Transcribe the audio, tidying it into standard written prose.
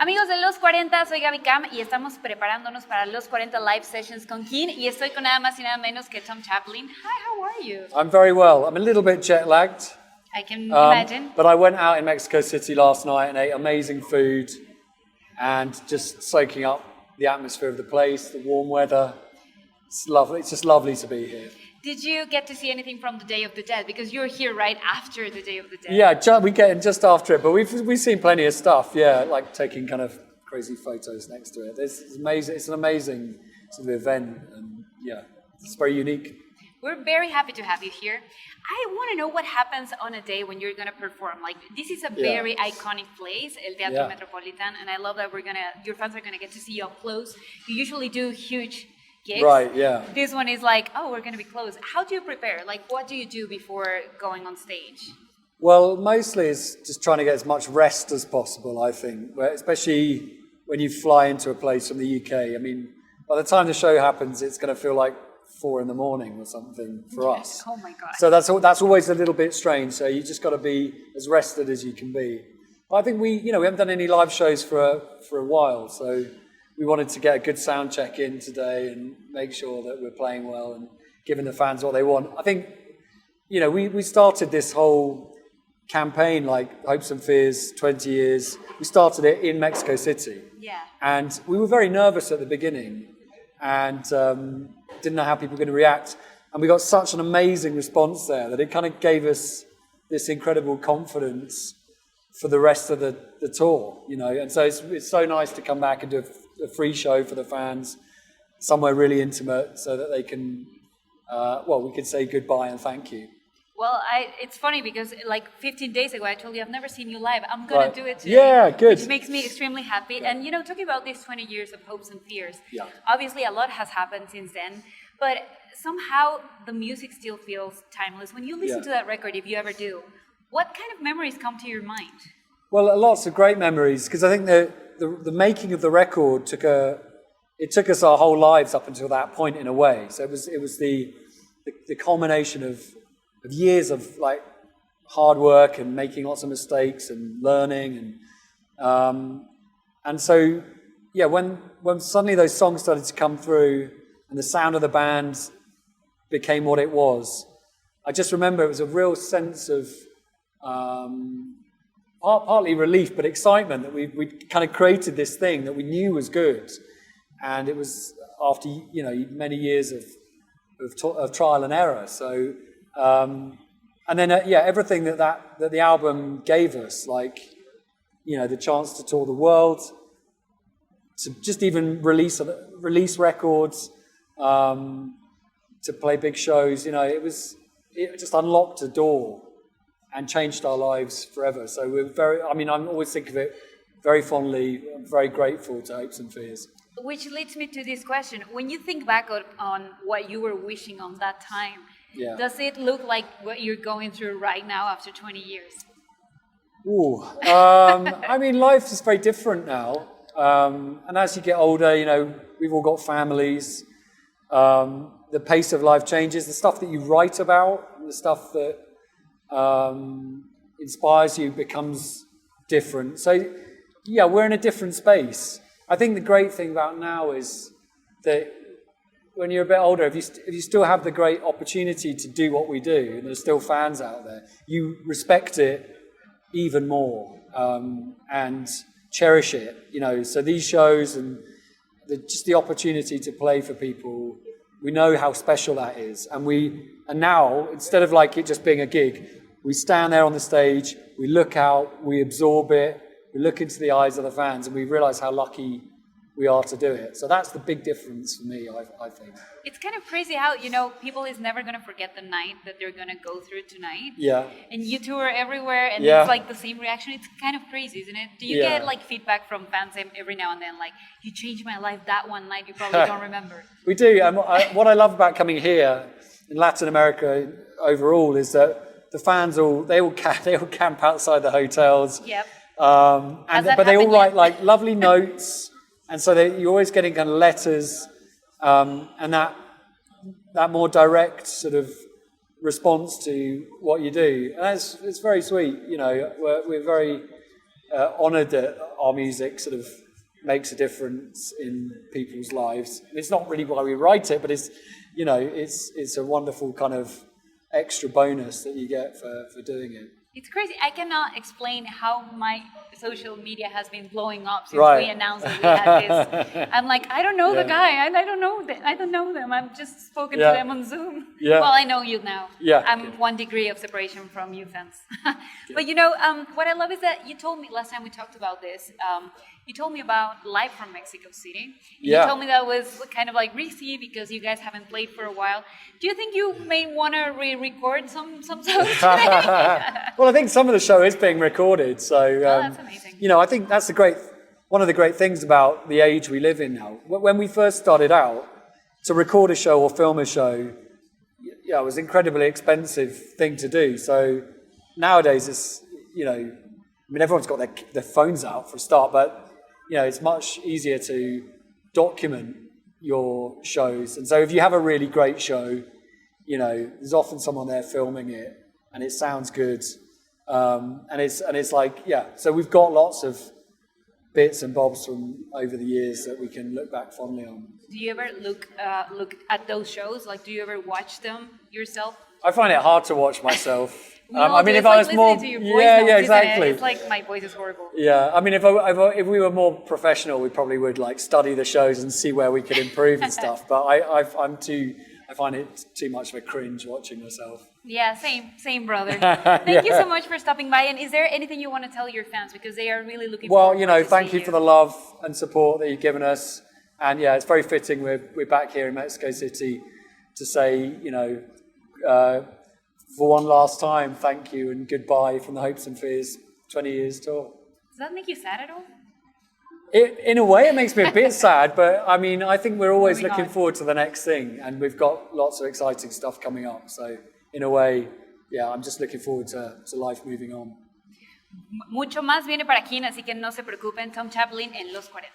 Amigos de Los 40, soy Gaby Cam y estamos preparándonos para Los 40 Live Sessions con KEANE y estoy con nada más y nada menos que Tom Chaplin. Hi, how are you? I'm very well. I'm a little bit jet lagged. I can imagine. But I went out in Mexico City last night and ate amazing food and just soaking up the atmosphere of the place, the warm weather. It's lovely. It's just lovely to be here. Did you get to see anything from the Day of the Dead? Because you're here right after the Day of the Dead. Yeah, we get in just after it, but we've seen plenty of stuff. Yeah, like taking kind of crazy photos next to it. It's amazing. It's an amazing sort of event, and yeah, it's very unique. We're very happy to have you here. I want to know what happens on a day when you're going to perform. Like, this is a very iconic place, el Teatro Metropolitan, and I love that your fans are going to get to see you up close. You usually do huge gigs. Right, yeah. This one is like, oh, we're going to be close. How do you prepare? Like, what do you do before going on stage? Well, mostly it's just trying to get as much rest as possible, I think, especially when you fly into a place from the UK. I mean, by the time the show happens, it's going to feel like 4 a.m. or something for us. Oh my God. So that's always a little bit strange. So you just got to be as rested as you can be. But I think we haven't done any live shows for a while, so we wanted to get a good sound check in today and make sure that we're playing well and giving the fans what they want. I think, we started this whole campaign, like Hopes and Fears, 20 years. We started it in Mexico City. Yeah. And we were very nervous at the beginning and didn't know how people were going to react. And we got such an amazing response there that it kind of gave us this incredible confidence for the rest of the tour, And so it's so nice to come back and do a free show for the fans, somewhere really intimate, so that they can, we can say goodbye and thank you. Well, it's funny because like 15 days ago, I told you I've never seen you live. I'm going to do it today. Yeah, good. Which makes me extremely happy. And, talking about these 20 years of Hopes and Fears, yeah. Obviously a lot has happened since then, but somehow the music still feels timeless. When you listen to that record, if you ever do, what kind of memories come to your mind? Well, lots of great memories, because I think the making of the record took us our whole lives up until that point in a way. So it was the culmination of years of like hard work and making lots of mistakes and learning and so when suddenly those songs started to come through and the sound of the band became what it was, I just remember it was a real sense of partly relief but excitement that we kind of created this thing that we knew was good, and it was after many years of trial and error. So and then everything that the album gave us, like the chance to tour the world, to just even release records, to play big shows, it just unlocked a door and changed our lives forever. So I always think of it very fondly. I'm very grateful to Hopes and Fears. Which leads me to this question: when you think back on what you were wishing on that time, does it look like what you're going through right now after 20 years? Ooh, life is very different now. And as you get older, we've all got families. The pace of life changes. The stuff that you write about, the stuff that inspires you becomes different. So, we're in a different space. I think the great thing about now is that when you're a bit older, if you still have the great opportunity to do what we do, and there's still fans out there, you respect it even more and cherish it. So these shows and just the opportunity to play for people, we know how special that is. And now, instead of like it just being a gig, we stand there on the stage, we look out, we absorb it, we look into the eyes of the fans, and we realize how lucky we are to do it. So that's the big difference for me, I think. It's kind of crazy how, people is never going to forget the night that they're going to go through tonight. Yeah. And you tour everywhere, and it's like the same reaction. It's kind of crazy, isn't it? Do you get like feedback from fans every now and then, like, you changed my life that one night you probably don't remember? We do. And what I love about coming here in Latin America overall is that the fans they all camp outside the hotels. Yep. But they all write like lovely notes. And so you're always getting kind of letters and that more direct sort of response to what you do. And it's very sweet, We're very honoured that our music sort of makes a difference in people's lives. And it's not really why we write it, but it's, you know, it's a wonderful kind of extra bonus that you get for doing it. It's crazy. I cannot explain how my social media has been blowing up since Right. we announced that we had this. I'm like, I don't know the guy, and I don't know them. I've just spoken to them on Zoom. Yeah. Well, I know you now. Yeah. I'm 1 degree of separation from you fans. But you know, what I love is that you told me last time we talked about this. You told me about Live from Mexico City. Yeah. You told me that was kind of like risky because you guys haven't played for a while. Do you think you may want to re-record some songs today? Well, I think some of the show is being recorded, so that's amazing. you know, I think that's one of the great things about the age we live in now. When we first started out, to record a show or film a show, yeah, it was an incredibly expensive thing to do. So nowadays, it's, you know, I mean, everyone's got their phones out for a start, but you know, it's much easier to document your shows. And so if you have a really great show, you know, there's often someone there filming it, and it sounds good. And it's like, yeah, so we've got lots of bits and bobs from over the years that we can look back fondly on. Do you ever look at those shows? Like, do you ever watch them yourself? I find it hard to watch myself. No, I mean, if like I was more, to your voice yeah, notes, yeah, isn't it? exactly. It's like my voice is horrible. Yeah, I mean, if we were more professional, we probably would like study the shows and see where we could improve and stuff. But I find it too much of a cringe watching myself. Yeah, same, brother. Thank you so much for stopping by. And is there anything you want to tell your fans, because they are really looking forward to seeing you? Well, you know, thank you for the love and support that you've given us. And yeah, it's very fitting we're back here in Mexico City to say, you know, for one last time, thank you and goodbye from the Hopes and Fears 20 Years Tour. Does that make you sad at all? In a way, it makes me a bit sad, but I mean, I think we're always Moving looking on. forward to the next thing, and we've got lots of exciting stuff coming up. So, in a way, yeah, I'm just looking forward to life moving on. Mucho más viene para KEANE, así que no se preocupen. Tom Chaplin en los 40.